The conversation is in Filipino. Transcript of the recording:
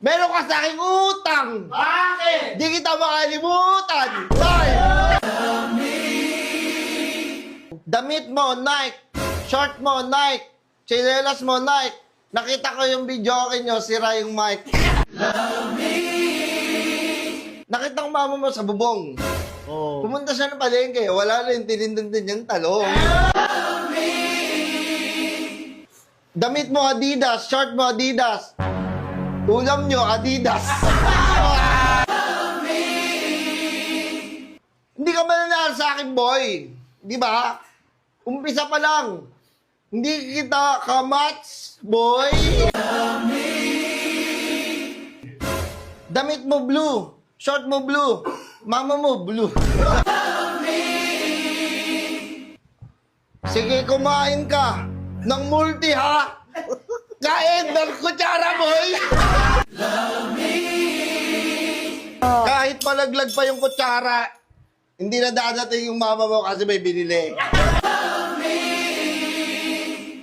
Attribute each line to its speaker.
Speaker 1: Meron ka sa aking utang!
Speaker 2: Bakit?
Speaker 1: Di kita makalimutan! Bye! Damit mo, Nike. Short mo, Nike. Chinelas mo, Nike. Nakita ko yung video okay nyo, sira yung mic. Nakita ko mama mo sa bubong.
Speaker 2: Oh.
Speaker 1: Pumunta siya ng palengke, wala na yung tinindin yung talong. Damit mo Adidas, short mo Adidas. Ulam nyo Adidas. Hindi ka mananalo sa akin, boy. Di ba? Umpisa pa lang. Hindi kita kamats, boy. Damit mo blue, short mo blue, mama mo blue. Sige, kumain ka ng multi, ha? Kain ng kutsara, boy. Kahit palaglag pa yung kutsara, hindi na dadating yung mama mo kasi may binili.